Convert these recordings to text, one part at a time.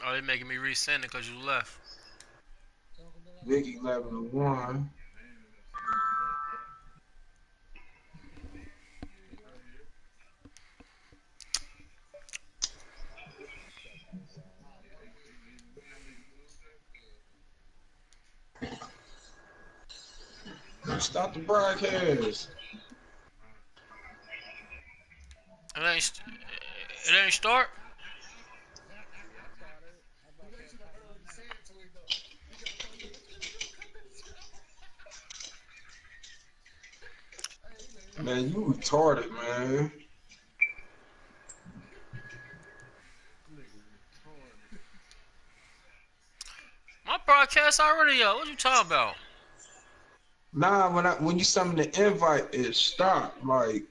Oh, they making me resend it because you left. Big 11-1. Stop the broadcast. It ain't start. Man, you retarded, man. My broadcast already up. What you talking about? Nah, when you send me the invite, it stopped. Like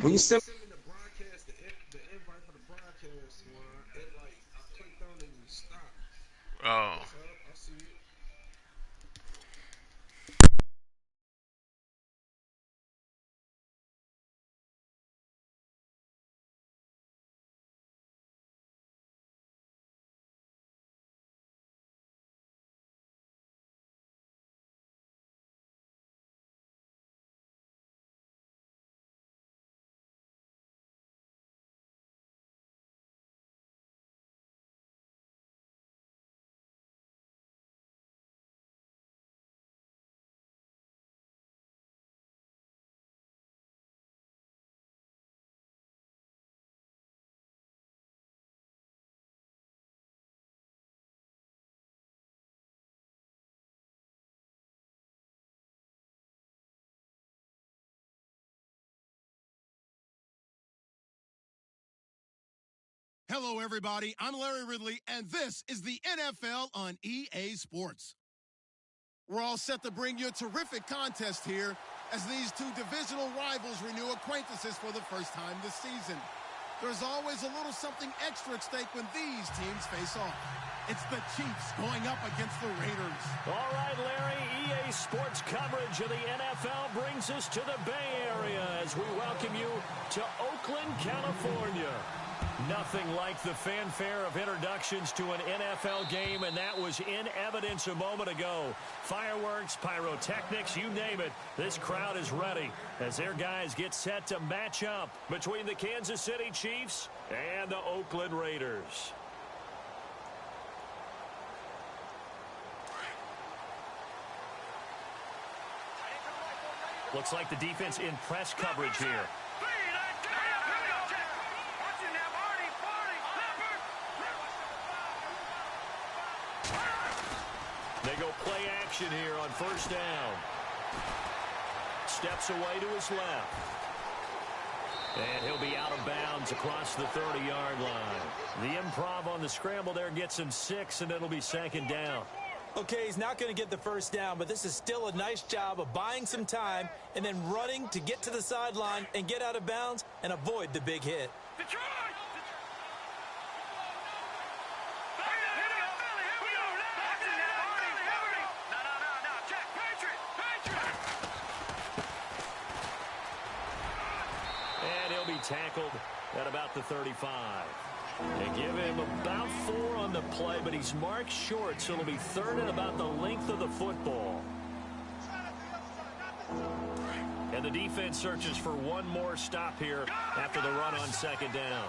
when you send me the broadcast, the invite for the broadcast one, it like I clicked on it and it stopped. Oh. It's up. I see it. Hello, everybody. I'm Larry Ridley, and this is the NFL on EA Sports. We're all set to bring you a terrific contest here as these two divisional rivals renew acquaintances for the first time this season. There's always a little something extra at stake when these teams face off. It's the Chiefs going up against the Raiders. All right, Larry, EA Sports coverage of the NFL brings us to the Bay Area as we welcome you to Oakland, California. Nothing like the fanfare of introductions to an NFL game, and that was in evidence a moment ago. Fireworks, pyrotechnics, you name it. This crowd is ready as their guys get set to match up between the Kansas City Chiefs and the Oakland Raiders. Looks like the defense in press coverage here. They go play action here on first down. Steps away to his left. And he'll be out of bounds across the 30-yard line. The improv on the scramble there gets him 6, and it'll be second down. Okay, he's not going to get the first down, but this is still a nice job of buying some time and then running to get to the sideline and get out of bounds and avoid the big hit. Detroit! And he'll be tackled at about the 35. They give him about 4 on the play, but he's marked short, so it'll be third and about the length of the football. And the defense searches for one more stop here after the run on second down.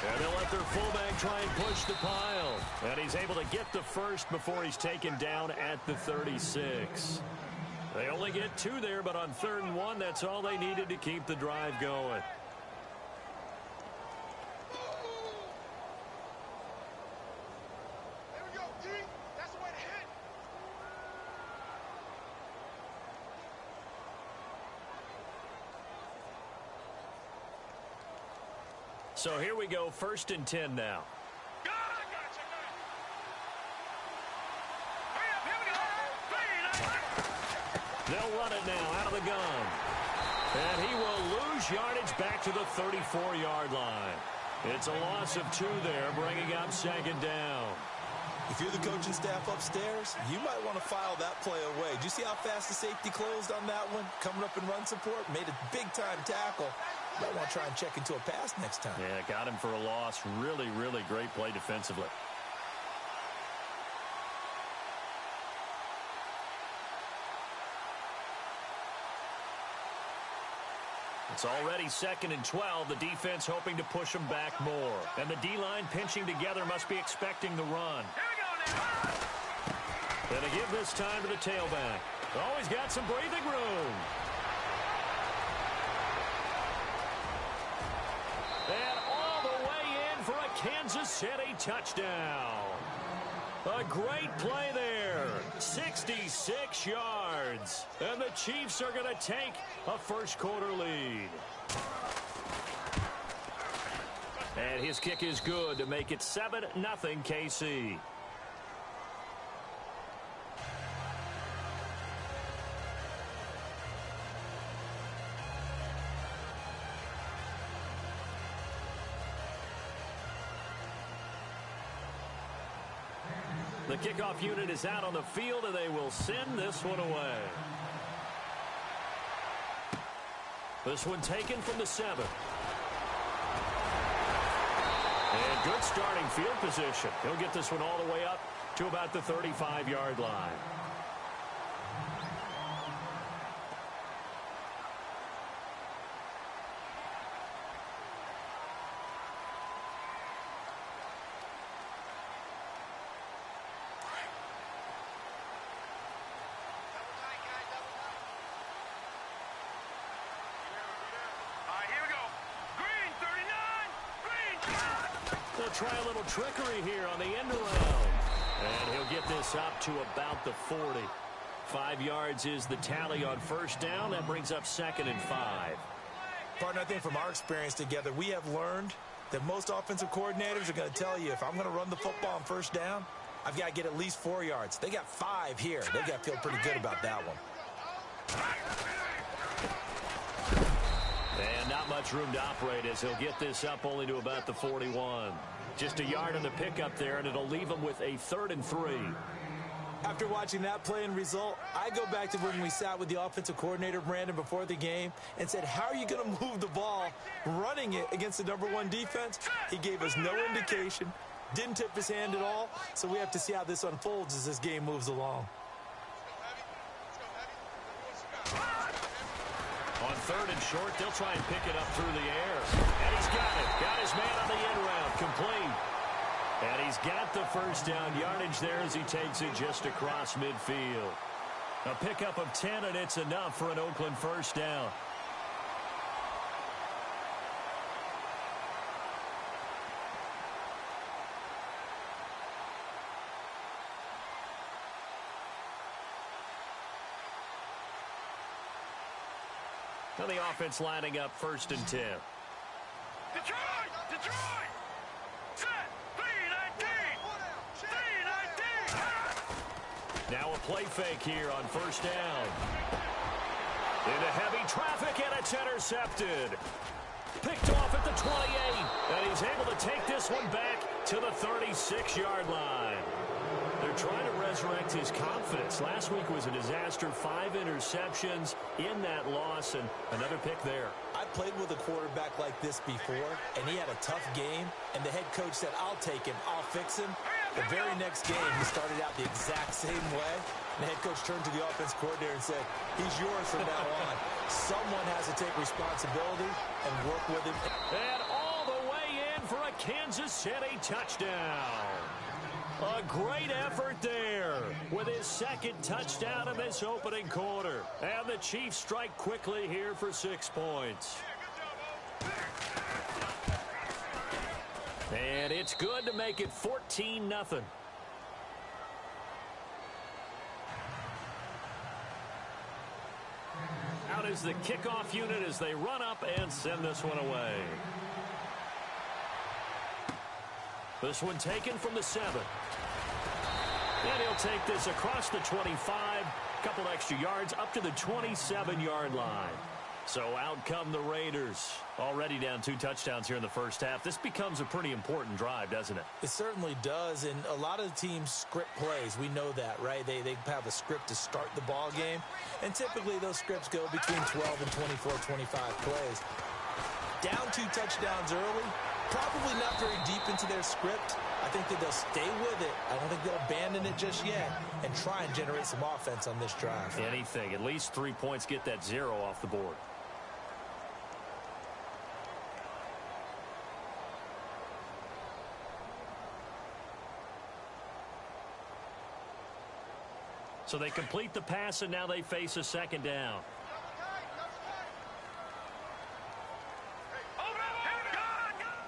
And they'll let their fullback try and push the pile. And he's able to get the first before he's taken down at the 36. They only get 2 there, but on 3rd and 1, that's all they needed to keep the drive going. So here we go, 1st and 10 now. They'll run it now out of the gun. And he will lose yardage back to the 34-yard line. It's a loss of 2 there, bringing up second down. If you're the coaching staff upstairs, you might want to file that play away. Did you see how fast the safety closed on that one? Coming up in run support, made a big-time tackle. You might want to try and check into a pass next time. Yeah, got him for a loss. Really, really great play defensively. It's already 2nd and 12. The defense hoping to push them back more. And the D-line pinching together must be expecting the run. Gonna give this time to the tailback. Always got some breathing room. And all the way in for a Kansas City touchdown. A great play there. 66 yards. And the Chiefs are going to take a first-quarter lead. And his kick is good to make it 7-0 KC. The kickoff unit is out on the field, and they will send this one away. This one taken from the 7. And good starting field position. He'll get this one all the way up to about the 35-yard line. Try a little trickery here on the end around. And he'll get this up to about the 40. 5 yards is the tally on first down. That brings up 2nd and 5. Partner, I think from our experience together, we have learned that most offensive coordinators are going to tell you, if I'm going to run the football on first down, I've got to get at least 4 yards. They got 5 here. They've got to feel pretty good about that one. And not much room to operate as he'll get this up only to about the 41. Just a yard on the pickup there, and it'll leave him with a 3rd and 3. After watching that play and result, I go back to when we sat with the offensive coordinator, Brandon, before the game and said, how are you going to move the ball running it against the #1 defense? He gave us no indication, didn't tip his hand at all, so we have to see how this unfolds as this game moves along. On 3rd and short, they'll try and pick it up through the air. And he's got it. Got his man on the end round. Complete. And he's got the first down yardage there as he takes it just across midfield. A pickup of 10, and it's enough for an Oakland first down. Now the offense lining up 1st and 10. Detroit! Set! 3-19! Now a play fake here on first down. Into heavy traffic, and it's intercepted. Picked off at the 28, and he's able to take this one back to the 36-yard line. They're trying to resurrect his confidence. Last week was a disaster. 5 interceptions in that loss, and another pick there. I played with a quarterback like this before, and he had a tough game, and the head coach said, I'll take him, I'll fix him. The very next game, he started out the exact same way. And the head coach turned to the offense coordinator and said, he's yours from now on. Someone has to take responsibility and work with him. And all the way in for a Kansas City touchdown. A great effort there with his 2nd touchdown of this opening quarter. And the Chiefs strike quickly here for 6 points. And it's good to make it 14-0. Out is the kickoff unit as they run up and send this one away. This one taken from the 7. And he'll take this across the 25. Couple extra yards up to the 27-yard line. So out come the Raiders. Already down 2 touchdowns here in the first half. This becomes a pretty important drive, doesn't it? It certainly does, and a lot of the teams script plays. We know that, right? They have a script to start the ball game, and typically those scripts go between 12 and 24, 25 plays. Down 2 touchdowns early, probably not very deep into their script. I think that they'll stay with it. I don't think they'll abandon it just yet and try and generate some offense on this drive. Anything. At least 3 points, get that 0 off the board. So they complete the pass, and now they face a second down.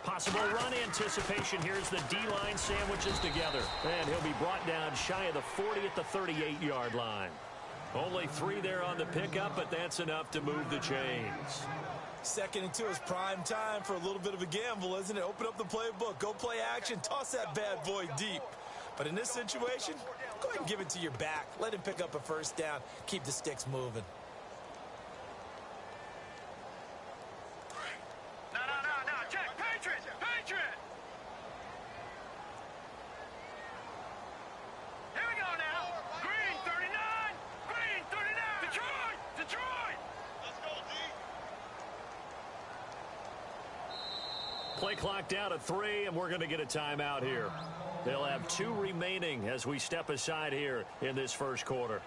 Possible run anticipation. Here's the D-line sandwiches together. And he'll be brought down shy of the 40 at the 38-yard line. Only 3 there on the pickup, but that's enough to move the chains. 2nd and 2 is prime time for a little bit of a gamble, isn't it? Open up the playbook, go play action, toss that bad boy deep. But in this situation, go ahead and give it to your back. Let him pick up a first down. Keep the sticks moving. No, check. Patriot. Here we go now. Green 39. Detroit. Let's go, D. Play clock down to 3, and we're going to get a timeout here. They'll have 2 remaining as we step aside here in this first quarter.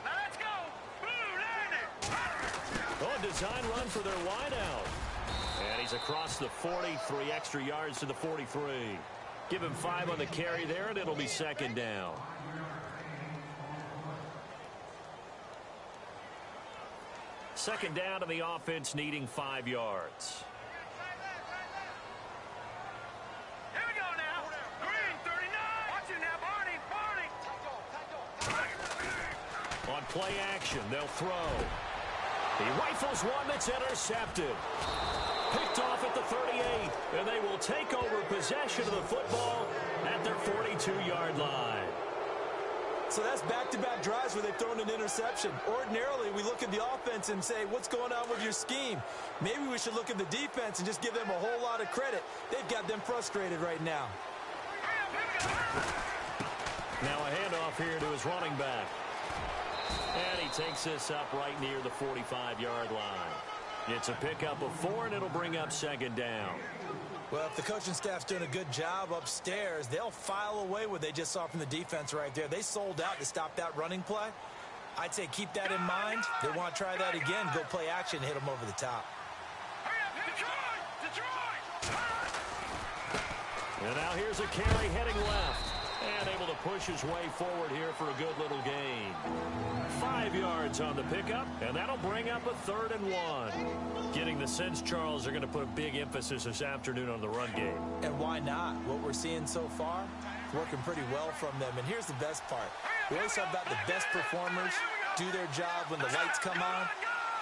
Now let's go. Oh, design run for their wideout. And he's across the 40, 3 extra yards to the 43. Give him 5 on the carry there, and it'll be second down. Second down, and the offense needing 5 yards. Here we go now. Green 39. Watch it now, Barney. On play action, they'll throw. He rifles one that's intercepted. Picked off at the 38, and they will take over possession of the football at their 42-yard line. So that's back-to-back drives where they've thrown an interception. Ordinarily, we look at the offense and say, what's going on with your scheme? Maybe we should look at the defense and just give them a whole lot of credit. They've got them frustrated right now. Now a handoff here to his running back. And he takes this up right near the 45-yard line. It's a pickup of 4, and it'll bring up second down. Well, if the coaching staff's doing a good job upstairs, they'll file away what they just saw from the defense right there. They sold out to stop that running play. I'd say keep that in mind. They want to try that again, go play action, hit them over the top. Detroit! And now here's a carry heading left. And able to push his way forward here for a good little gain. 5 yards on the pickup, and that'll bring up a 3rd and 1. Getting the sense, Charles, are going to put a big emphasis this afternoon on the run game. And why not? What we're seeing so far, working pretty well from them. And here's the best part. We always talk about the best performers do their job when the lights come on.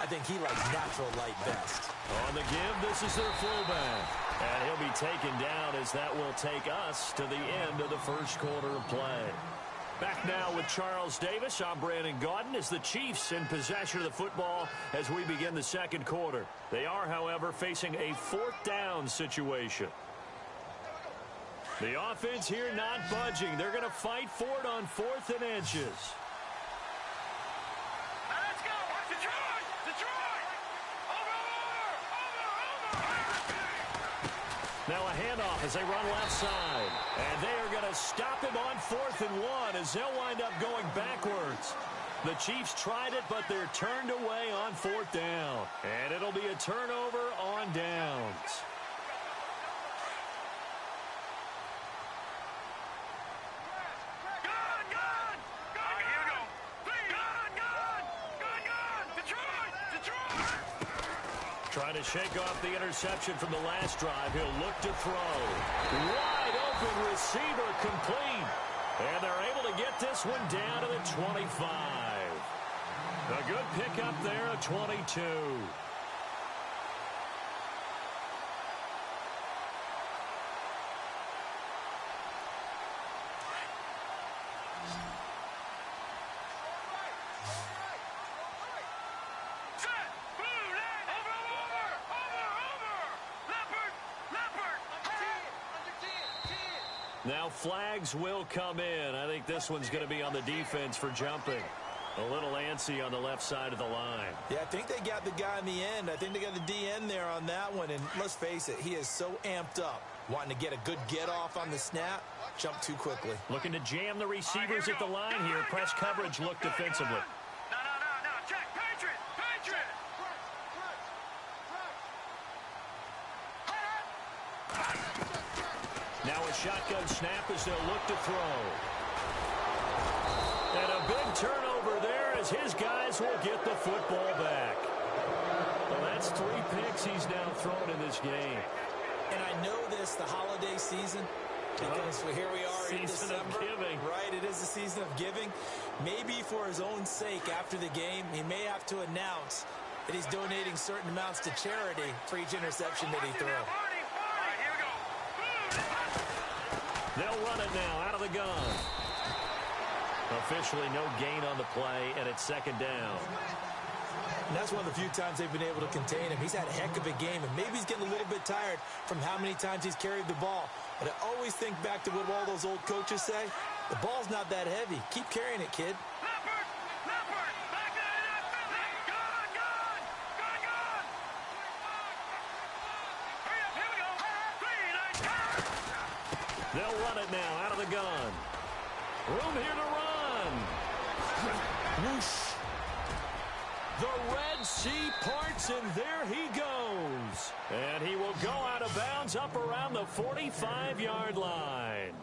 I think he likes natural light best. On the give, this is their fullback. And he'll be taken down as that will take us to the end of the first quarter of play. Back now with Charles Davis. I'm Brandon Gaudin as the Chiefs in possession of the football as we begin the second quarter. They are, however, facing a 4th down situation. The offense here not budging. They're going to fight for it on 4th and inches. Let's go! Detroit! Now a handoff as they run left side. And they are going to stop him on 4th and 1 as they'll wind up going backwards. The Chiefs tried it, but they're turned away on 4th down. And it'll be a turnover on downs. Trying to shake off the interception from the last drive. He'll look to throw. Wide open receiver complete. And they're able to to get this one down to the 25. A good pickup there at 22. Now flags will come in. I think this one's going to be on the defense for jumping. A little antsy on the left side of the line. Yeah, I think they got the guy in the end. I think they got the DN there on that one. And let's face it, he is so amped up, wanting to get a good get-off on the snap, jump too quickly. Looking to jam the receivers at the line here. Press coverage look defensively. No, check. Patriot! Now a shotgun snap as they'll look to throw. And a big turnover there as his guys will get the football back. Well, that's 3 picks he's now thrown in this game. And I know this, the holiday season, because here we are in December. Season of giving. Right, it is the season of giving. Maybe for his own sake after the game, he may have to announce that he's donating certain amounts to charity for each interception that he threw. They'll run it now out of the gun. Officially no gain on the play, and it's second down. And that's one of the few times they've been able to contain him. He's had a heck of a game, and maybe he's getting a little bit tired from how many times he's carried the ball. But I always think back to what all those old coaches say. The ball's not that heavy. Keep carrying it, kid. They'll run it now out of the gun. Room here to run. Whoosh. The Red Sea parts, and there he goes. And he will go out of bounds up around the 45-yard line.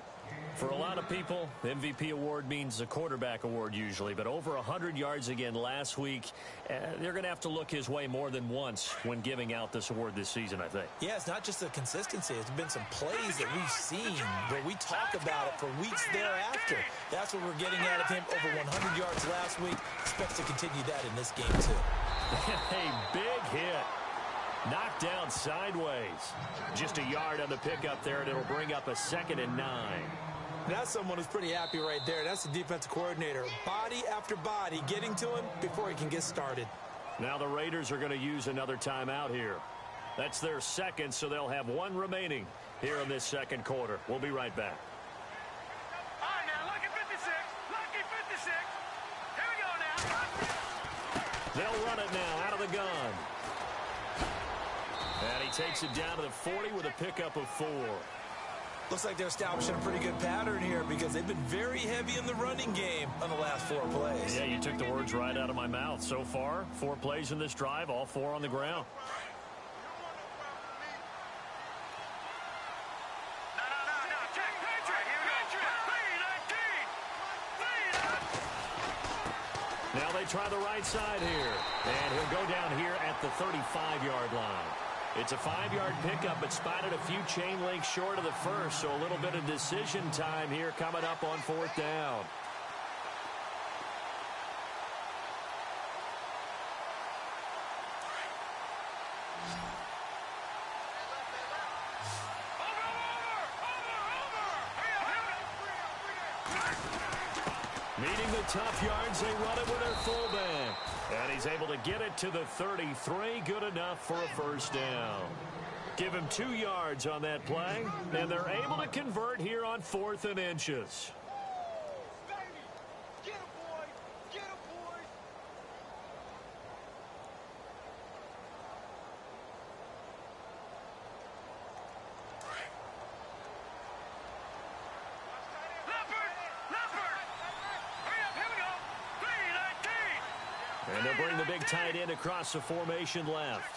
For a lot of people, MVP award means a quarterback award usually, but over 100 yards again last week. They're going to have to look his way more than once when giving out this award this season, I think. Yeah, it's not just the consistency. It's been some plays that we've seen where we talk about it for weeks thereafter. That's what we're getting out of him. Over 100 yards last week. Expects to continue that in this game, too. A big hit. Knocked down sideways. Just a yard on the pickup there, and it'll bring up a 2nd and 9. That's someone who's pretty happy right there. That's the defensive coordinator. Body after body getting to him before he can get started. Now the Raiders are going to use another timeout here. That's their second, so they'll have 1 remaining here in this second quarter. We'll be right back. All right, now, lucky 56. Lucky 56. Here we go now. They'll run it now out of the gun. And he takes it down to the 40 with a pickup of 4. Looks like they're establishing a pretty good pattern here because they've been very heavy in the running game on the last 4 plays. Yeah, you took the words right out of my mouth. So far, 4 plays in this drive, all 4 on the ground. No. Check. Patriot. Here we go. Now they try the right side here. And he'll go down here at the 35-yard line. It's a 5-yard pickup, but spotted a few chain links short of the first, so a little bit of decision time here coming up on 4th down. Meeting the tough yards, they run it with their fullback. And he's able to get it to the 33. Good enough for a 1st down. Give him 2 yards on that play, and they're able to convert here on 4th and inches. Get him, boy. Get him, boy. And they'll bring the big tight end across the formation left.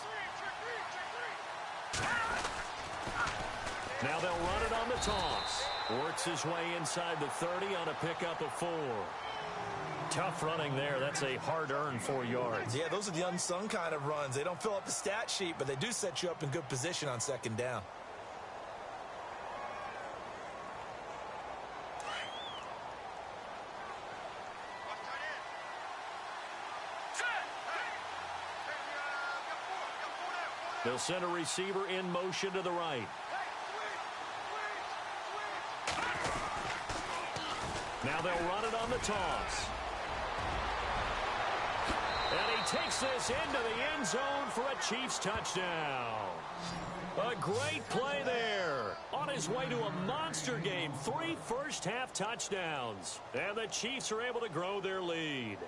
Now they'll run it on the toss. Works his way inside the 30 on a pickup of 4. Tough running there. That's a hard-earned 4 yards. Yeah, those are the unsung kind of runs. They don't fill up the stat sheet, but they do set you up in good position on 2nd down. They'll send a receiver in motion to the right. Now they'll run it on the toss. And he takes this into the end zone for a Chiefs touchdown. A great play there. On his way to a monster game, 3 first-half touchdowns. And the Chiefs are able to grow their lead.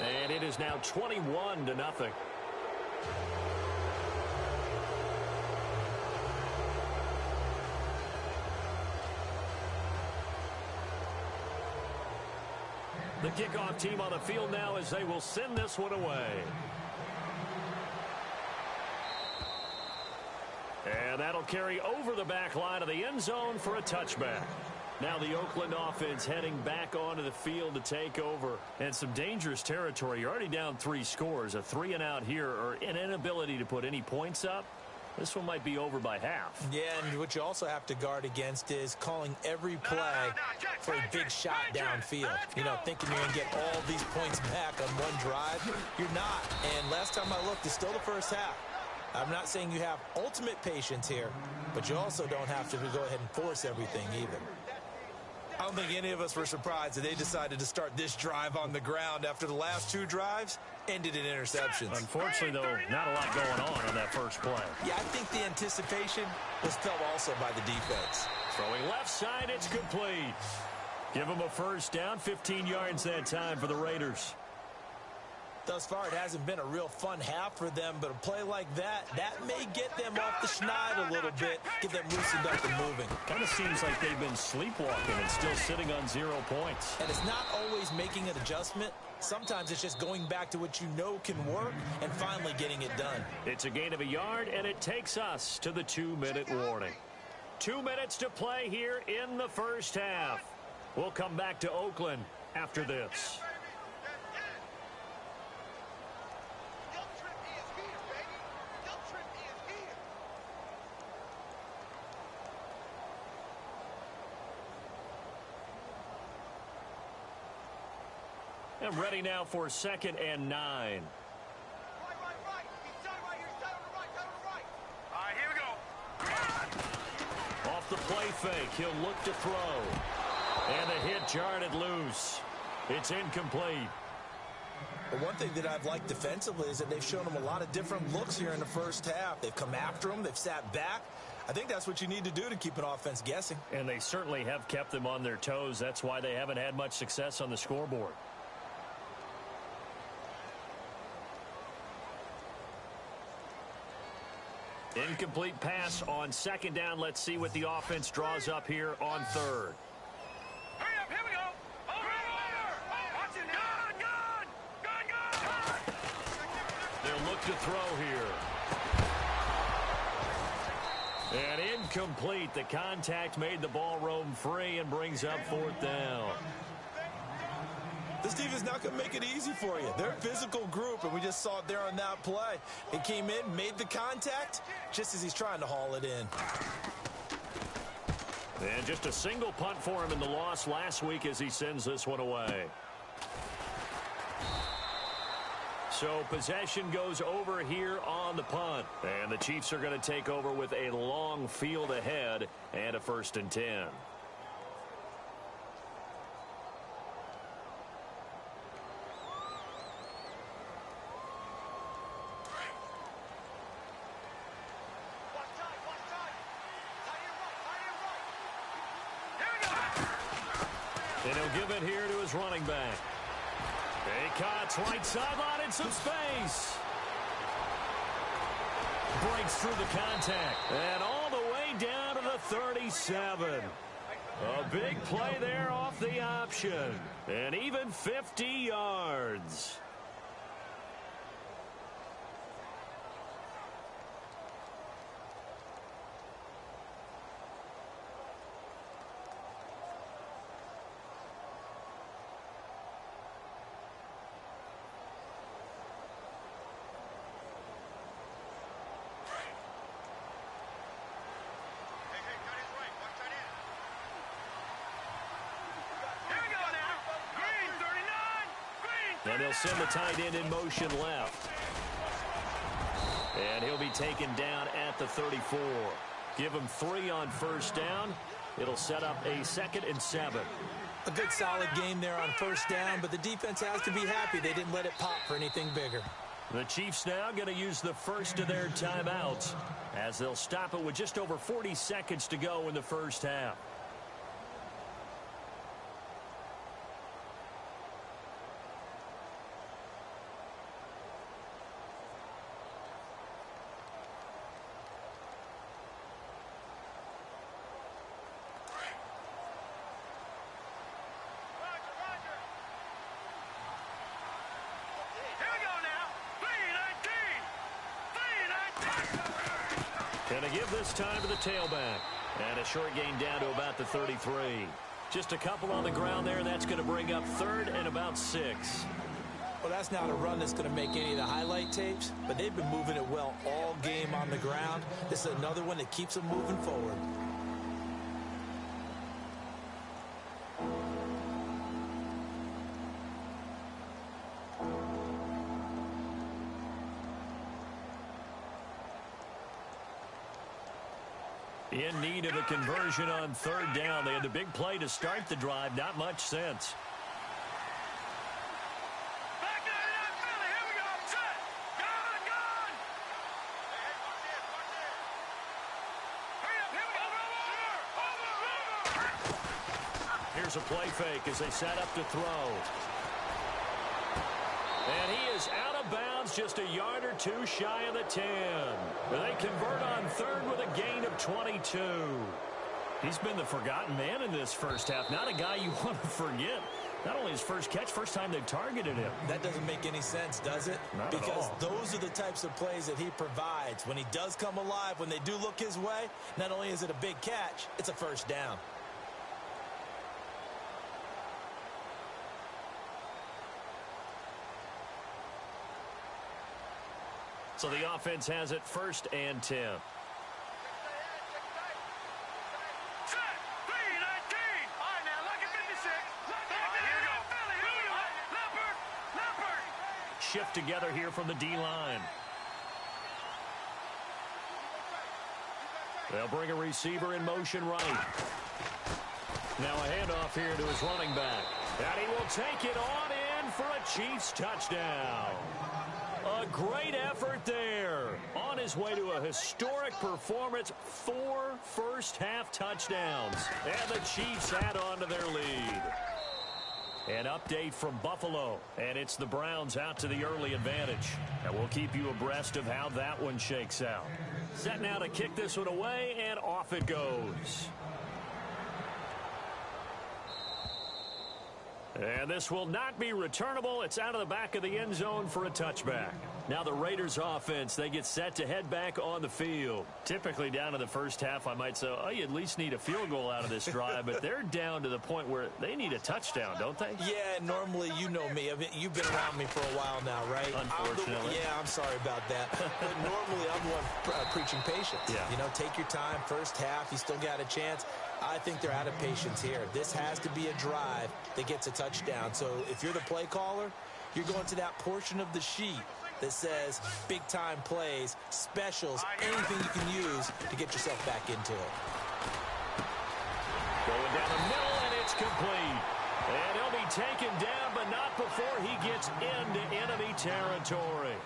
And it is now 21-0. The kickoff team on the field now as they will send this one away. And that'll carry over the back line of the end zone for a touchback. Now the Oakland offense heading back onto the field to take over. And some dangerous territory. You're already down 3 scores. A 3-and-out here or an inability to put any points up. This one might be over by half. Yeah, and what you also have to guard against is calling every play for a big shot downfield. You know, thinking you're going to get all these points back on one drive. You're not. And last time I looked, it's still the first half. I'm not saying you have ultimate patience here, but you also don't have to go ahead and force everything either. I don't think any of us were surprised that they decided to start this drive on the ground after the last 2 drives ended in interceptions. Unfortunately, though, not a lot going on that first play. Yeah, I think the anticipation was felt also by the defense. Throwing left side, it's complete. Give them a first down, 15 yards that time for the Raiders. Thus far, it hasn't been a real fun half for them, but a play like that may get them off the schneid a little bit, get them loosened up and moving. Kind of seems like they've been sleepwalking and still sitting on 0 points. And it's not always making an adjustment. Sometimes it's just going back to what you know can work and finally getting it done. It's a gain of a yard, and it takes us to the 2-minute warning. 2 minutes to play here in the first half. We'll come back to Oakland after this. And ready now for 2nd and 9. Right. He's right here. Side on the right. All right, here we go. Off the play fake, he'll look to throw. And the hit jarred loose. It's incomplete. But one thing that I've liked defensively is that they've shown him a lot of different looks here in the first half. They've come after him. They've sat back. I think that's what you need to do to keep an offense guessing. And they certainly have kept them on their toes. That's why they haven't had much success on the scoreboard. Incomplete pass on 2nd down. Let's see what the offense draws up here on 3rd. Hurry up, here we go. Over. Watch it now. Gun. They'll look to throw here. And incomplete. The contact made the ball roam free and brings up 4th down. This defense is not going to make it easy for you. They're a physical group, and we just saw it there on that play. It came in, made the contact, just as he's trying to haul it in. And just a single punt for him in the loss last week as he sends this one away. So possession goes over here on the punt. And the Chiefs are going to take over with a long field ahead and a 1st and 10. And he'll give it here to his running back. He cuts right sideline in some space. Breaks through the contact. And all the way down to the 37. A big play there off the option. And even 50 yards. And they'll send the tight end in motion left. And he'll be taken down at the 34. Give him 3 on first down. It'll set up a 2nd and 7. A good solid game there on first down, but the defense has to be happy they didn't let it pop for anything bigger. The Chiefs now going to use the first of their timeouts as they'll stop it with just over 40 seconds to go in the first half. Going to give this time to the tailback. And a short gain down to about the 33. Just a couple on the ground there, and that's going to bring up 3rd and about 6. Well, that's not a run that's going to make any of the highlight tapes, but they've been moving it well all game on the ground. This is another one that keeps them moving forward. In need of a conversion on 3rd down. They had the big play to start the drive. Not much sense. Back to RNFL. Here we go. Set. Gone. Hurry up. Here we go. Here's a play fake as they set up to throw. And he is out of bounds, just a yard or 2 shy of the 10. They convert on 3rd with a gain of 22. He's been the forgotten man in this first half. Not a guy you want to forget. Not only his first catch, first time they've targeted him. That doesn't make any sense, does it? Not because at all. Those are the types of plays that he provides. When he does come alive, when they do look his way, not only is it a big catch, it's a first down. So the offense has it 1st and 10. Set. 3-19. All right, now, look at 56. Here we go. Leopard. Shift together here from the D-line. They'll bring a receiver in motion right. Now a handoff here to his running back. And he will take it on in for a Chiefs touchdown. A great effort there. On his way to a historic performance, 4 first-half touchdowns. And the Chiefs add on to their lead. An update from Buffalo, and it's the Browns out to the early advantage. And we'll keep you abreast of how that one shakes out. Set now to kick this one away, and off it goes. And this will not be returnable. It's out of the back of the end zone for a touchback. Now the Raiders offense, they get set to head back on the field. Typically down to the first half, I might say, oh, you at least need a field goal out of this drive. But they're down to the point where they need a touchdown, don't they? Yeah, normally you know me. I mean, you've been around me for a while now, right? Unfortunately. I'm sorry about that. But normally I'm the one preaching patience. Yeah. You know, take your time. First half, you still got a chance. I think they're out of patience here. This has to be a drive that gets a touchdown. So if you're the play caller, you're going to that portion of the sheet that says big-time plays, specials, anything you can use to get yourself back into it. Going down the middle, and it's complete. And he'll be taken down, but not before he gets into enemy territory.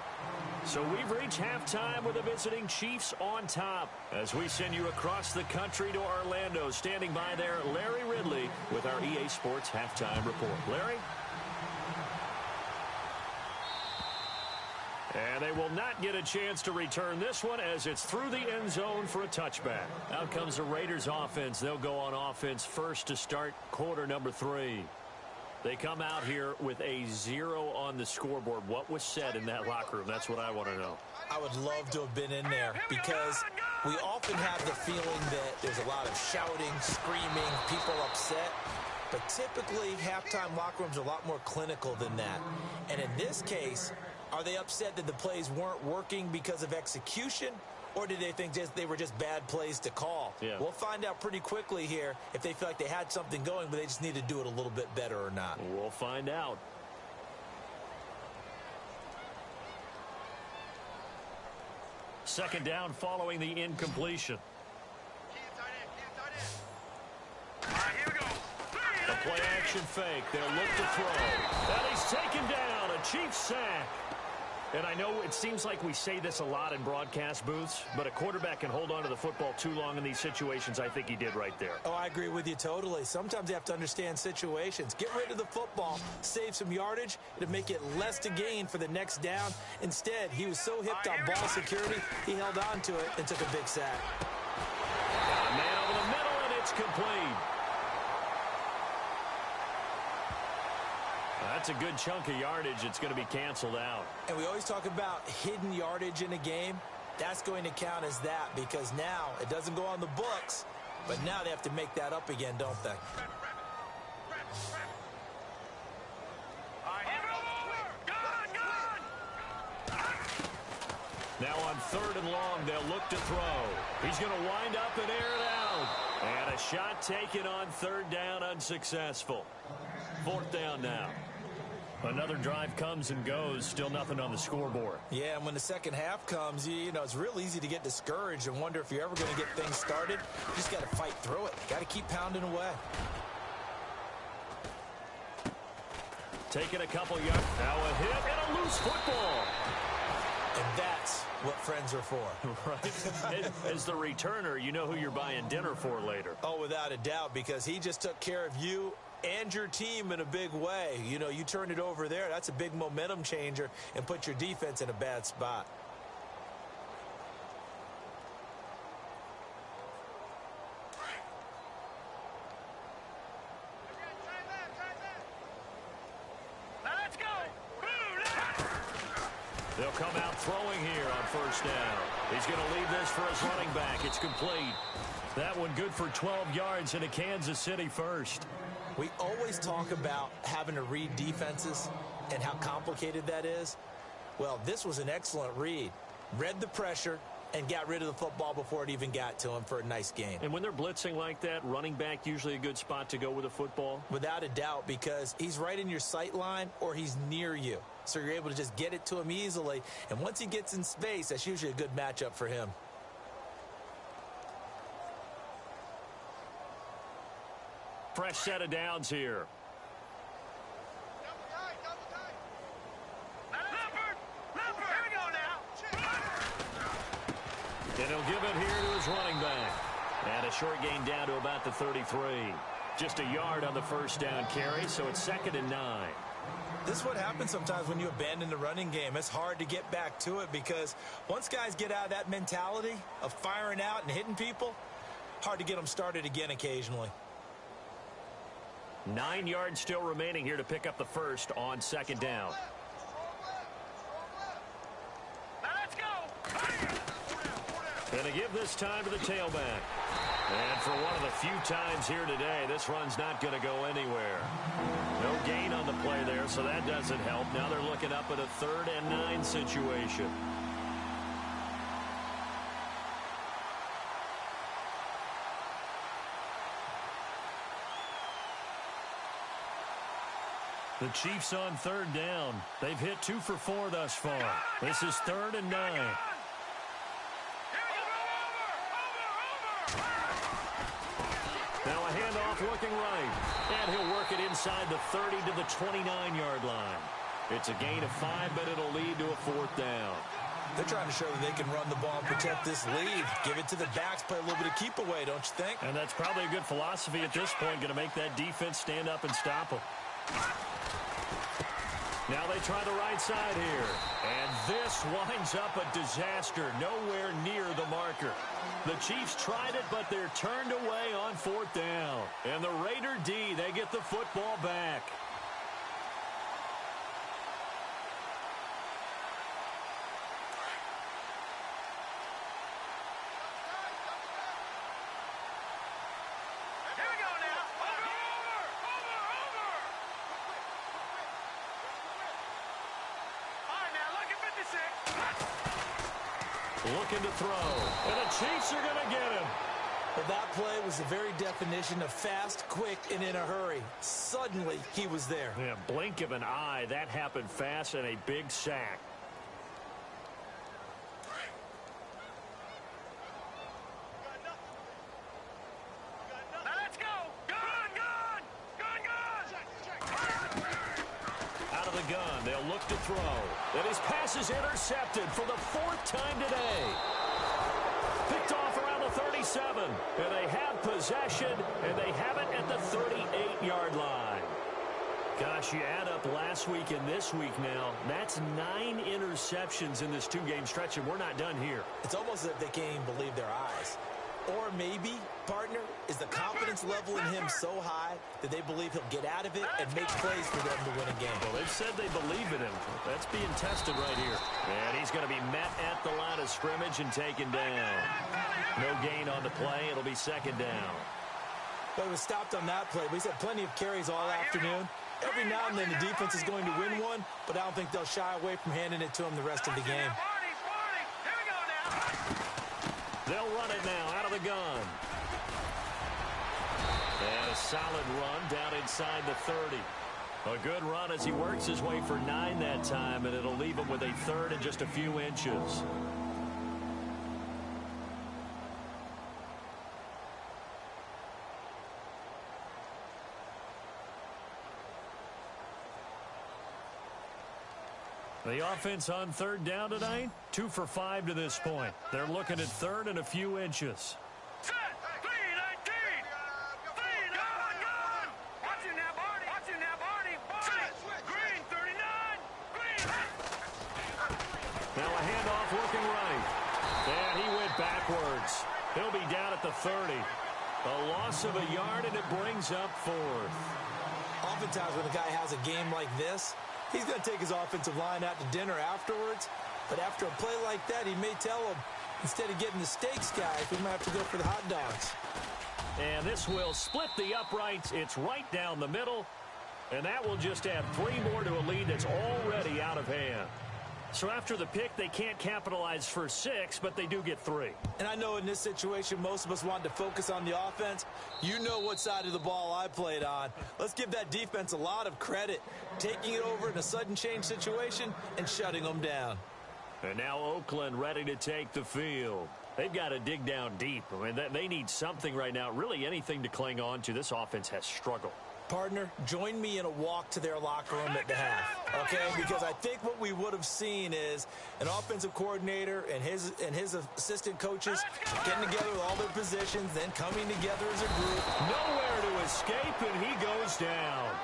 So we've reached halftime with the visiting Chiefs on top as we send you across the country to Orlando. Standing by there, Larry Ridley with our EA Sports Halftime Report. Larry? And they will not get a chance to return this one as it's through the end zone for a touchback. Out comes the Raiders offense. They'll go on offense first to start quarter number 3. They come out here with a 0 on the scoreboard. What was said in that locker room? That's what I want to know. I would love to have been in there because we often have the feeling that there's a lot of shouting, screaming, people upset. But typically, halftime locker rooms are a lot more clinical than that. And in this case, are they upset that the plays weren't working because of execution? Or did they think they were just bad plays to call? Yeah. We'll find out pretty quickly here if they feel like they had something going, but they just need to do it a little bit better or not. We'll find out. second down following the incompletion. Here we go. The play action fake. They'll look to throw. And he's taken down. A Chiefs sack. And I know it seems like we say this a lot in broadcast booths, but a quarterback can hold on to the football too long in these situations. I think he did right there. Oh, I agree with you totally. Sometimes you have to understand situations. Get rid of the football, save some yardage. It'll make it less to gain for the next down. Instead, he was so hipped on ball security, he held on to it and took a big sack. Got a man over the middle, and it's complete. That's a good chunk of yardage. It's going to be canceled out. And we always talk about hidden yardage in a game. That's going to count as that because now it doesn't go on the books, but now they have to make that up again, don't they? Now on 3rd and long, they'll look to throw. He's going to wind up and air it out. And a shot taken on 3rd down, unsuccessful. 4th down now. Another drive comes and goes, still nothing on the scoreboard. Yeah, and when the second half comes, you know, it's real easy to get discouraged and wonder if you're ever going to get things started. You just got to fight through it. Got to keep pounding away. Taking a couple yards. Now a hit and a loose football. And that's what friends are for. Right. As the returner, you know who you're buying dinner for later. Oh, without a doubt, because he just took care of you and your team in a big way. You know, you turn it over there. That's a big momentum changer and put your defense in a bad spot. Let's go. They'll come out throwing here on 1st down. He's going to leave this for his running back. It's complete. That one good for 12 yards into Kansas City first. We always talk about having to read defenses and how complicated that is. Well, this was an excellent read. Read the pressure and got rid of the football before it even got to him for a nice gain. And when they're blitzing like that, running back usually a good spot to go with a football? Without a doubt, because he's right in your sight line or he's near you. So you're able to just get it to him easily. And once he gets in space, that's usually a good matchup for him. Fresh set of downs here. Here we go now. And he'll give it here to his running back. And a short gain down to about the 33. Just a yard on the 1st down carry, so it's 2nd and 9. This is what happens sometimes when you abandon the running game. It's hard to get back to it because once guys get out of that mentality of firing out and hitting people, hard to get them started again occasionally. 9 yards still remaining here to pick up the first on 2nd down. Let's go. Going to give this time to the tailback. And for one of the few times here today, this run's not going to go anywhere. No gain on the play there, so that doesn't help. Now they're looking up at a 3rd and 9 situation. The Chiefs on 3rd down. They've hit 2 for 4 thus far. This is 3rd and 9. Now a handoff looking right. And he'll work it inside the 30 to the 29-yard line. It's a gain of 5, but it'll lead to a 4th down. They're trying to show that they can run the ball and protect this lead. Give it to the backs, play a little bit of keep away, don't you think? And that's probably a good philosophy at this point, going to make that defense stand up and stop them. Now they try the right side here. And this winds up a disaster. Nowhere near the marker. The Chiefs tried it, but they're turned away on 4th down. And the Raider D, they get the football back. Looking to throw. And the Chiefs are going to get him. Well, that play was the very definition of fast, quick, and in a hurry. Suddenly, he was there. Yeah, blink of an eye. That happened fast and a big sack. the gun. They'll look to throw. And his pass is intercepted for the 4th time today. Picked off around the 37. And they have possession, and they have it at the 38-yard line. Gosh, you add up last week and this week now, that's 9 interceptions in this 2-game stretch, and we're not done here. It's almost as if they can't even believe their eyes. Or maybe, partner, is the confidence level in him so high that they believe he'll get out of it and make plays for them to win a game. Well, they've said they believe in him. That's being tested right here. And he's going to be met at the line of scrimmage and taken down. No gain on the play. It'll be 2nd down. But he was stopped on that play. But he's had plenty of carries all afternoon. Every now and then the defense is going to win one, but I don't think they'll shy away from handing it to him the rest of the game. They'll run it now out of the gun. And a solid run down inside the 30. A good run as he works his way for 9 that time, and it'll leave him with a 3rd and just a few inches. The offense on 3rd down tonight, 2 for 5 to this point. They're looking at 3rd and a few inches. Set, 3-19. Watching that, Barney. Set, green, 39. Green. Now a handoff looking right. And he went backwards. He'll be down at the 30. A loss of a yard, and it brings up 4th. Oftentimes when a guy has a game like this, he's going to take his offensive line out to dinner afterwards. But after a play like that, he may tell him, instead of getting the steaks, guys, we might have to go for the hot dogs. And this will split the uprights. It's right down the middle. And that will just add 3 more to a lead that's already out of hand. So after the pick, they can't capitalize for 6, but they do get 3. And I know in this situation, most of us wanted to focus on the offense. You know what side of the ball I played on. Let's give that defense a lot of credit, taking it over in a sudden change situation and shutting them down. And now Oakland ready to take the field. They've got to dig down deep. I mean, they need something right now, really anything to cling on to. This offense has struggled. Partner, join me in a walk to their locker room at the half, okay? Because I think what we would have seen is an offensive coordinator and his assistant coaches getting together with all their positions, then coming together as a group. Nowhere to escape, and he goes down.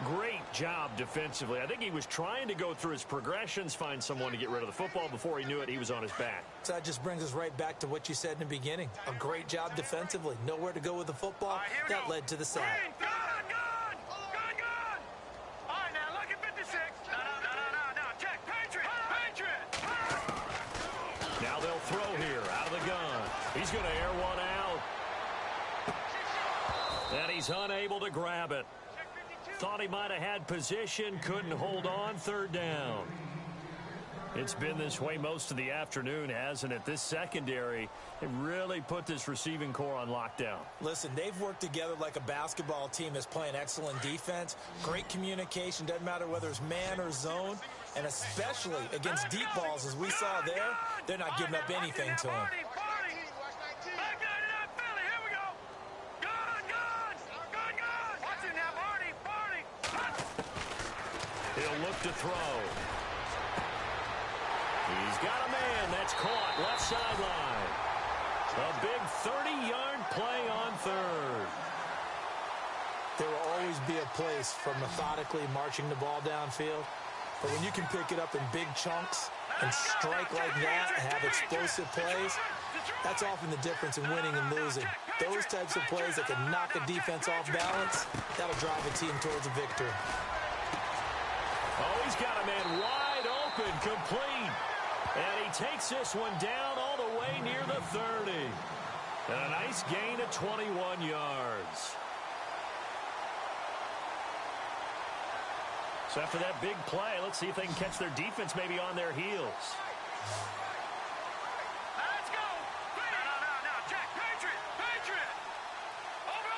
Great job defensively. I think he was trying to go through his progressions, find someone to get rid of the football. Before he knew it, he was on his back. So that just brings us right back to what you said in the beginning. A great job defensively. Nowhere to go with the football. That led to the sack. Gun! All right, now look at 56. No. Check. Patriot. Now they'll throw here out of the gun. He's going to air one out. And he's unable to grab it. Thought he might have had position, couldn't hold on, 3rd down. It's been this way most of the afternoon, hasn't it? This secondary, they really put this receiving core on lockdown. Listen, they've worked together like a basketball team that's playing excellent defense. Great communication, doesn't matter whether it's man or zone. And especially against deep balls, as we saw there, they're not giving up anything to them. He'll look to throw. He's got a man that's caught left sideline. A big 30-yard play on 3rd. There will always be a place for methodically marching the ball downfield. But when you can pick it up in big chunks and strike like that and have explosive plays, that's often the difference in winning and losing. Those types of plays that can knock a defense off balance, that'll drive a team towards a victory. Oh, he's got a man wide open, complete. And he takes this one down all the way near the 30. And a nice gain of 21 yards. So after that big play, let's see if they can catch their defense maybe on their heels. Let's go. No. Check. Patriot. Over.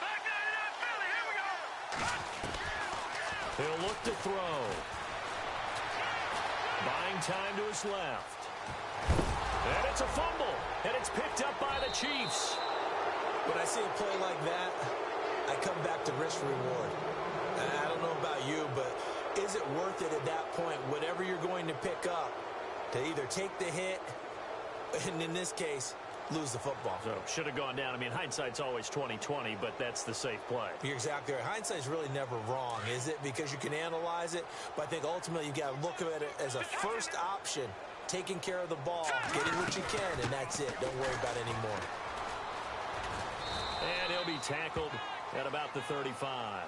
Back 99 Philly. Here we go. He'll look to throw. Buying time to his left. And it's a fumble, and it's picked up by the Chiefs. When I see a play like that, I come back to risk-reward. I don't know about you, but is it worth it at that point, whatever you're going to pick up, to either take the hit, and in this case, lose the football? So, should have gone down. I mean, hindsight's always 20/20, but that's the safe play. You're exactly right. Hindsight's really never wrong, is it? Because you can analyze it, but I think ultimately you got to look at it as a first option, taking care of the ball, getting what you can, and that's it. Don't worry about it anymore. And he'll be tackled at about the 35.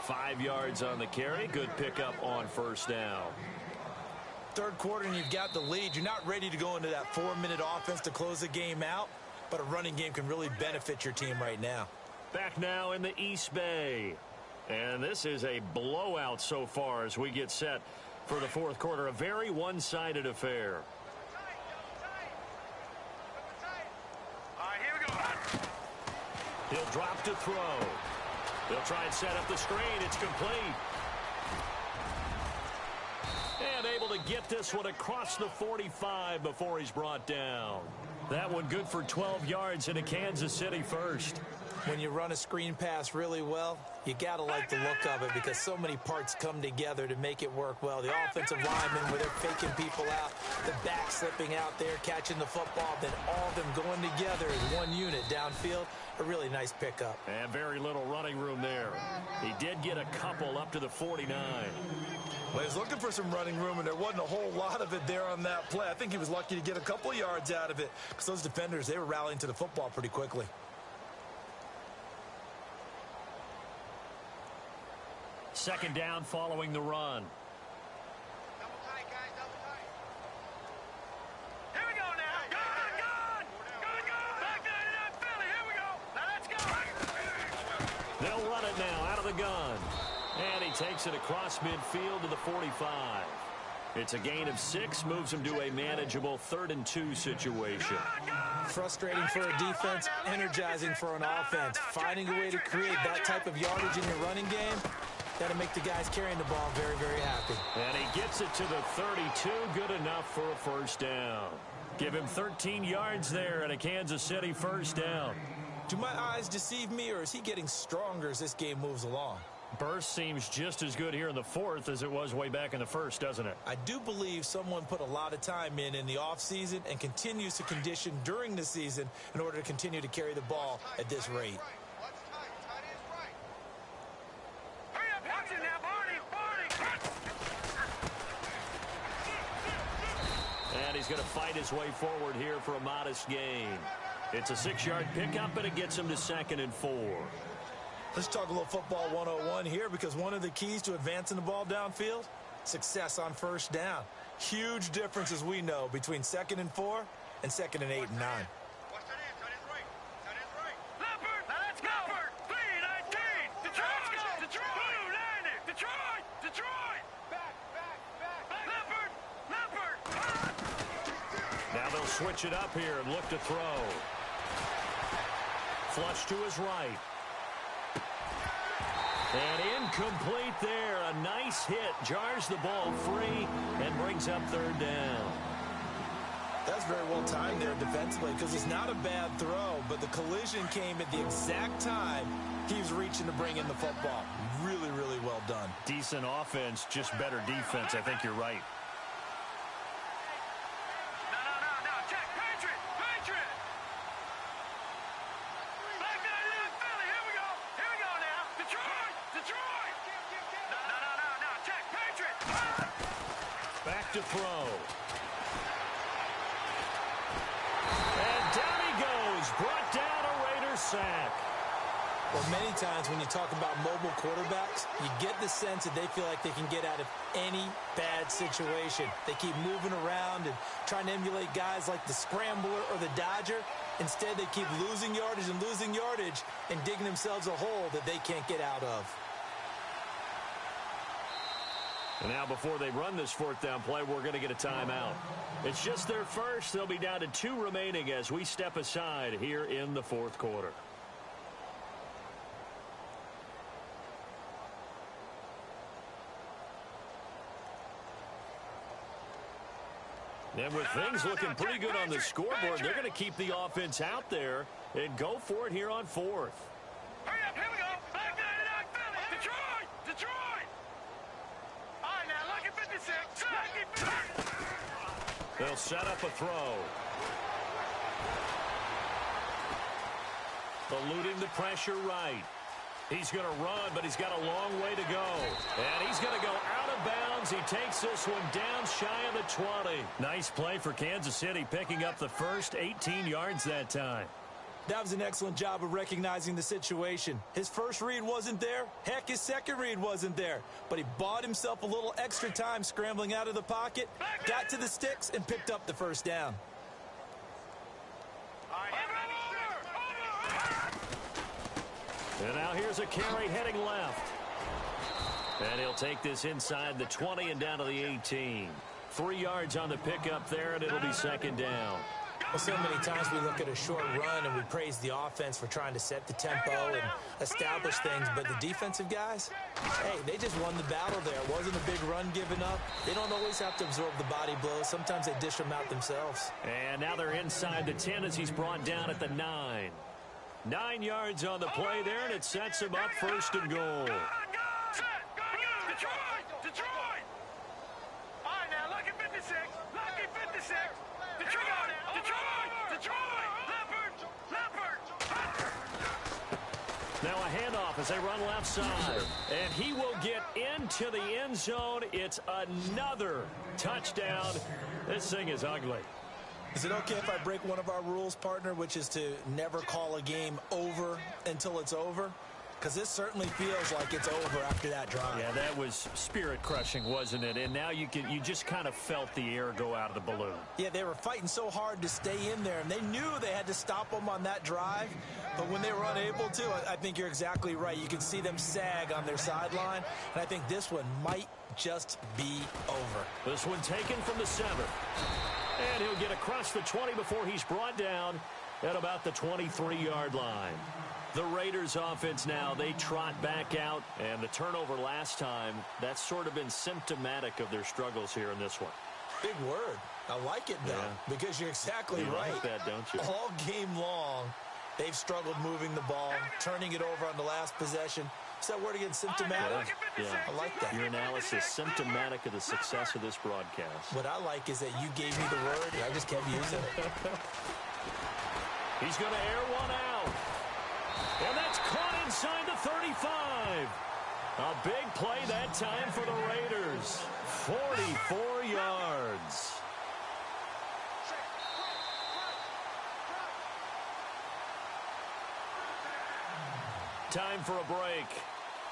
5 yards on the carry. Good pickup on first down. Third quarter and you've got the lead. You're not ready to go into that 4-minute offense to close the game out, but a running game can really benefit your team right now. Back now in the East Bay. And this is a blowout so far as we get set for the fourth quarter. A very one-sided affair. All right, here we go. He'll drop to throw. They'll try and set up the screen. It's complete. And able to get this one across the 45 before he's brought down. That one good for 12 yards in a Kansas City first. When you run a screen pass really well, you got to like the look of it because so many parts come together to make it work well. The offensive linemen, where they're faking people out, the back slipping out there, catching the football, then all of them going together as one unit downfield. A really nice pickup. And very little running room there. He did get a couple up to the 49. Well, he was looking for some running room, and there wasn't a whole lot of it there on that play. I think he was lucky to get a couple of yards out of it because those defenders, they were rallying to the football pretty quickly. Second down following the run. Double tight, guys, double tight. Here we go now. Gun! Back there in Philly. Here we go. Now let's go. They'll run it now out of the gun. And he takes it across midfield to the 45. It's a gain of 6, moves him to a manageable 3rd and 2 situation. Frustrating for a defense, energizing for an offense. Finding a way to create that type of yardage in your running game, that'll make the guys carrying the ball very, very happy. And he gets it to the 32, good enough for a first down. Give him 13 yards there and a Kansas City first down. Do my eyes deceive me, or is he getting stronger as this game moves along? Burst seems just as good here in the fourth as it was way back in the first, doesn't it? I do believe someone put a lot of time in the offseason and continues to condition during the season in order to continue to carry the ball at this rate. Hurry up, watch it now, Barney. And he's going to fight his way forward here for a modest gain. It's a 6-yard pickup, and it gets him to 2nd and 4. Let's talk a little football 101 here because one of the keys to advancing the ball downfield, success on first down. Huge difference, as we know, between 2nd and 4 and 2nd and 8 and 9. Watch that end, tight end's right. Tight end's right. Leopard, now let's go. Leopard, 319. Detroit. Blue 90. Detroit. Back. Leopard. Now they'll switch it up here and look to throw. Flush to his right. And incomplete there. A nice hit. Jars the ball free and brings up 3rd down. That's very well timed there defensively because it's not a bad throw, but the collision came at the exact time he was reaching to bring in the football. Really, really well done. Decent offense, just better defense. I think you're right. No. Check. Patriot. Back there in Philly. Here we go now. Detroit. No. Check. Patriot. Back to throw. And down he goes. Brought down a Raider sack. Well, many times when you talk about mobile quarterbacks, you get the sense that they feel like they can get out of any bad situation. They keep moving around and trying to emulate guys like the Scrambler or the Dodger. Instead, they keep losing yardage and digging themselves a hole that they can't get out of. And now before they run this 4th down play, we're going to get a timeout. It's just their first. They'll be down to 2 remaining as we step aside here in the 4th quarter. And with things looking pretty good on the scoreboard, they're going to keep the offense out there and go for it here on fourth. Hurry up, here we go. Back nine and out, Philly. Detroit! Detroit! All right, now, lucky 56. Lucky 56. They'll set up a throw. Eluding the pressure right. He's going to run, but he's got a long way to go. And he's going to go out of bounds. He takes this one down shy of the 20. Nice play for Kansas City, picking up the first 18 yards that time. That was an excellent job of recognizing the situation. His first read wasn't there. Heck, his second read wasn't there. But he bought himself a little extra time scrambling out of the pocket, got to the sticks, and picked up the first down. And now here's a carry heading left. And he'll take this inside the 20 and down to the 18. 3 yards on the pickup there, and it'll be second down. Well, so many times we look at a short run and we praise the offense for trying to set the tempo and establish things, but the defensive guys, hey, they just won the battle there. It wasn't a big run given up. They don't always have to absorb the body blows. Sometimes they dish them out themselves. And now they're inside the 10 as he's brought down at the 9. 9 yards on the play there, and it sets him up first and goal. Detroit! Detroit! All right, now, lucky 56. Lucky 56. Detroit! Detroit! Detroit! Leopard! Now a handoff as they run left side. And he will get into the end zone. It's another touchdown. This thing is ugly. Is it okay if I break one of our rules, partner, which is to never call a game over until it's over? Because this certainly feels like it's over after that drive. Yeah, that was spirit-crushing, wasn't it? And now you just kind of felt the air go out of the balloon. Yeah, they were fighting so hard to stay in there, and they knew they had to stop them on that drive. But when they were unable to, I think you're exactly right. You can see them sag on their sideline, and I think this one might just be over. This one taken from the 7. And he'll get across the 20 before he's brought down at about the 23-yard line. The Raiders offense now, they trot back out, and the turnover last time, that's sort of been symptomatic of their struggles here in this one. Big word. I like it, though, because you're exactly right. You like that, don't you? All game long, they've struggled moving the ball, turning it over on the last possession. Is that word again, symptomatic? Yeah. I like that. Your analysis, symptomatic of the success of this broadcast. What I like is that you gave me the word, and I just kept using it. He's going to air one out. And that's caught inside the 35. A big play that time for the Raiders. 44 yards. Time for a break.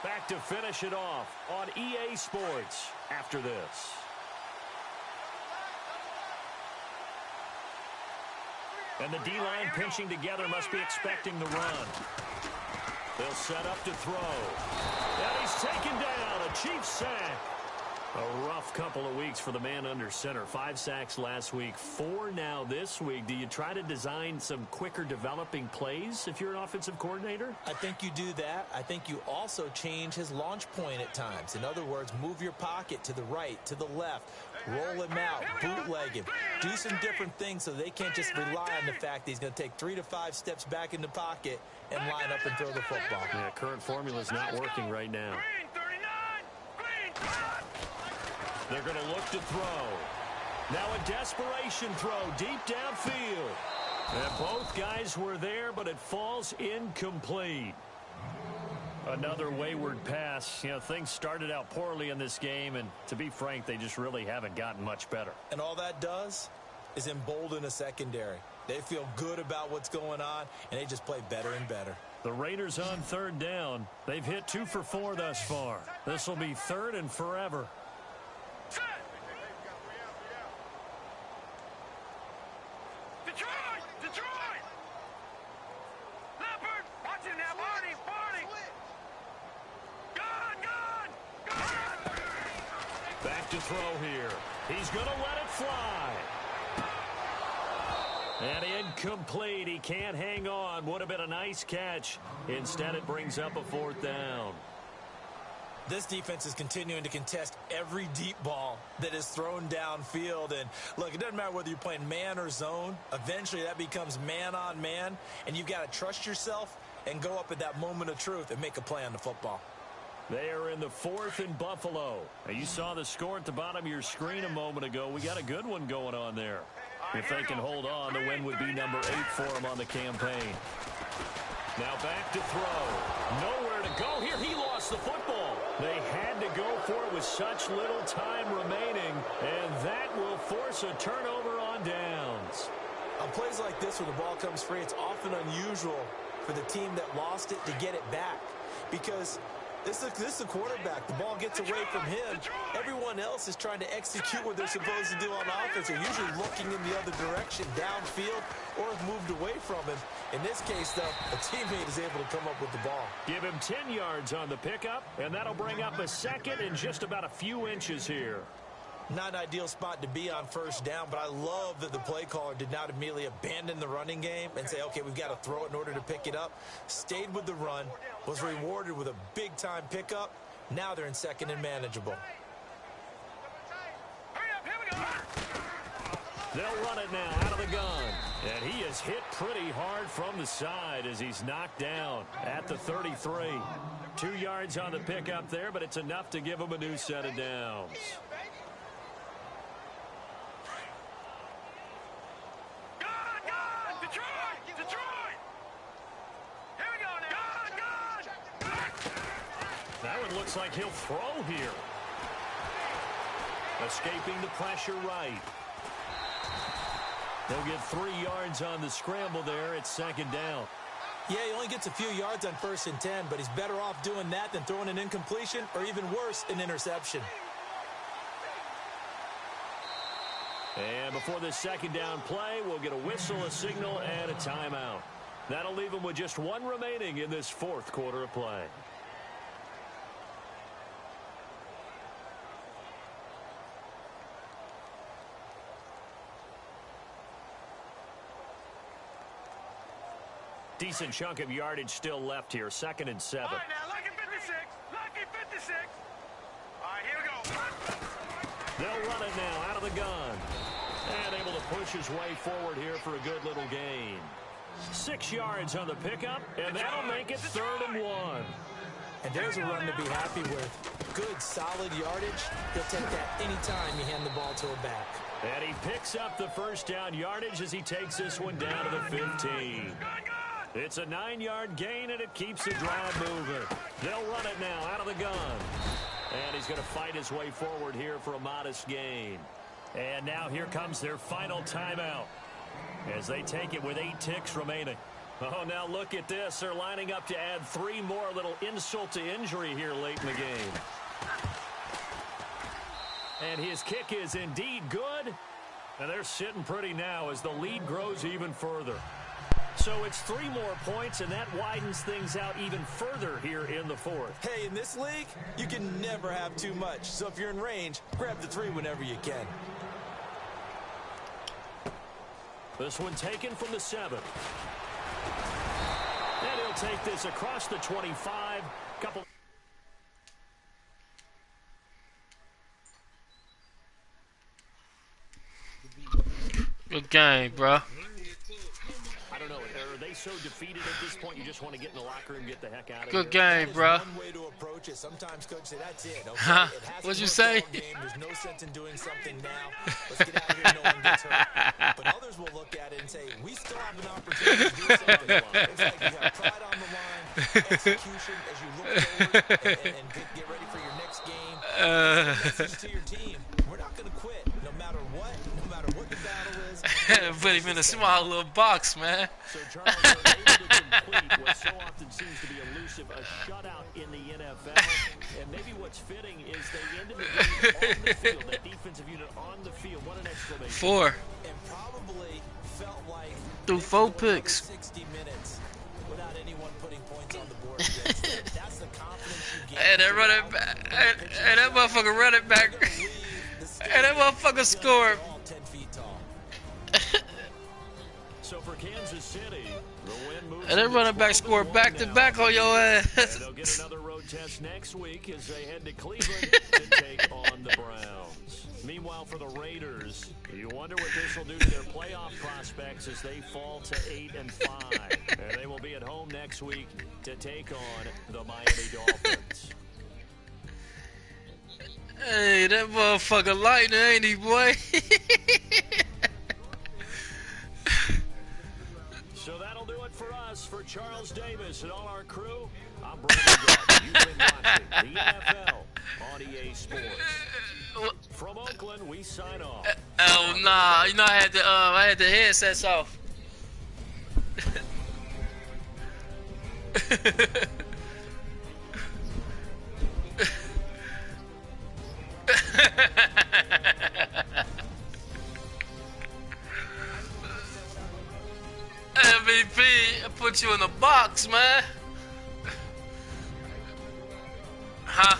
Back to finish it off on EA Sports after this. And the D-line pinching together must be expecting the run. They'll set up to throw. And he's taken down. A Chiefs sack. A rough couple of weeks for the man under center. 5 sacks last week, 4 now this week. Do you try to design some quicker developing plays if you're an offensive coordinator? I think you do that. I think you also change his launch point at times. In other words, move your pocket to the right, to the left, roll him out, bootleg him. Do some different things so they can't just rely on the fact that he's going to take 3 to 5 steps back in the pocket and line up and throw the football. Yeah, current formula is not working right now. They're going to look to throw. Now a desperation throw deep downfield. And both guys were there, but it falls incomplete. Another wayward pass. You know, things started out poorly in this game, and to be frank, they just really haven't gotten much better. And all that does is embolden a secondary. They feel good about what's going on, and they just play better and better. The Raiders on 3rd down. They've hit 2 for 4 thus far. This will be 3rd and forever. Detroit! Detroit! Leopard! Watch it now, Barney! Barney! Gone! Back to throw here. He's going to let it fly. And incomplete. He can't hang on. Would have been a nice catch. Instead, it brings up a 4th down. This defense is continuing to contest every deep ball that is thrown downfield. And look, it doesn't matter whether you're playing man or zone. Eventually that becomes man on man, and you've got to trust yourself and go up at that moment of truth and make a play on the football. They are in the 4th in Buffalo. And you saw the score at the bottom of your screen a moment ago. We got a good one going on there. If they can hold on, the win would be number 8 for them on the campaign. Now back to throw. Nowhere to go here. He lost the football. They had to go for it with such little time remaining, and that will force a turnover on downs. On plays like this where the ball comes free, it's often unusual for the team that lost it to get it back, because this is a quarterback. The ball gets away from him. Everyone else is trying to execute what they're supposed to do on offense. They're usually looking in the other direction, downfield, or have moved away from him. In this case, though, a teammate is able to come up with the ball. Give him 10 yards on the pickup, and that'll bring up a second in just about a few inches here. Not an ideal spot to be on first down, but I love that the play caller did not immediately abandon the running game and say, okay, we've got to throw it in order to pick it up. Stayed with the run, was rewarded with a big-time pickup. Now they're in second and manageable. They'll run it now out of the gun. And he is hit pretty hard from the side as he's knocked down at the 33. 2 yards on the pickup there, but it's enough to give him a new set of downs. That one looks like he'll throw here. Escaping the pressure right. They'll get 3 yards on the scramble there. It's second down. Yeah, he only gets a few yards on 1st and 10, but he's better off doing that than throwing an incompletion or even worse, an interception. And before this second down play, we'll get a whistle, a signal, and a timeout. That'll leave them with just 1 remaining in this 4th quarter of play. Decent chunk of yardage still left here. 2nd and 7. All right, now, lucky 56. Lucky 56. All right, here we go. They'll run it now out of the gun. And able to push his way forward here for a good little gain. 6 yards on the pickup, and that'll make it 3rd and 1. And there's a run to be happy with. Good, solid yardage. He'll take that anytime you hand the ball to a back. And he picks up the first down yardage as he takes this one down to the 15. It's a 9-yard gain, and it keeps the drive moving. They'll run it now out of the gun. And he's going to fight his way forward here for a modest gain. And now here comes their final timeout as they take it with 8 ticks remaining. Oh, now look at this. They're lining up to add 3 more, little insult to injury here late in the game. And his kick is indeed good. And they're sitting pretty now as the lead grows even further. So it's 3 more points, and that widens things out even further here in the 4th. Hey, in this league, you can never have too much. So if you're in range, grab the 3 whenever you can. This one taken from the 7. And he'll take this across the 25. Couple. Good game, bro. I don't know. Are they so defeated at this point you just want to get in the locker room and get the heck out of Good here? game, bro. One way to approach it. Sometimes coach say that's it. Okay? Huh? It hasn't What'd you worked say? all game. There's no sense in doing something now. Let's get out of here. No one gets hurt. But others will look at it and say, we still have an opportunity to do something. It's like you have pride on the line, execution as you look forward and get ready for your next game. Message to your team. We're not going to quit no matter what the battle is. Put him in a small little box, man. So Charles, they're able to complete what so often seems to be elusive, a shutout in the NFL. And maybe what's fitting is they ended the game on the field, that defensive unit on the field. What an exclamation. 4. And probably felt like Threw 4 picks. 60 minutes without anyone putting points on the board against them. That's the confidence you get. And that running back, and that motherfucker running back, and that motherfucker scored. All 10 feet tall. So for Kansas City, the win moves And that running back scored back to back on your ass. they'll get another road road test next week as they head to Cleveland to take on the Browns. Meanwhile, for the Raiders, you wonder what this will do to their playoff prospects as they fall to 8-5. And they will be at home next week to take on the Miami Dolphins. Hey, that motherfucker lightning, ain't he, boy? So that'll do it for us. For Charles Davis and all our crew, I'm Brandon Gaudin. You've been watching the NFL on EA Sports. From Oakland, we sign off. Oh nah, you know I had the headsets off. MVP, I put you in the box, man. Huh?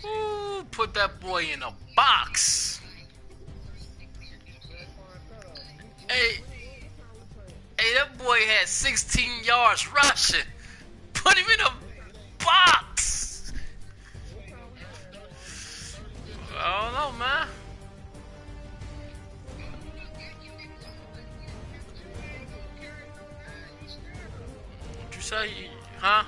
Ooh, put that boy in a box. Hey, that boy had 16 yards rushing. Put him in a box. I don't know, man. What you say, huh?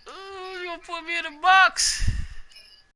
Ooh, you gonna put me in a box?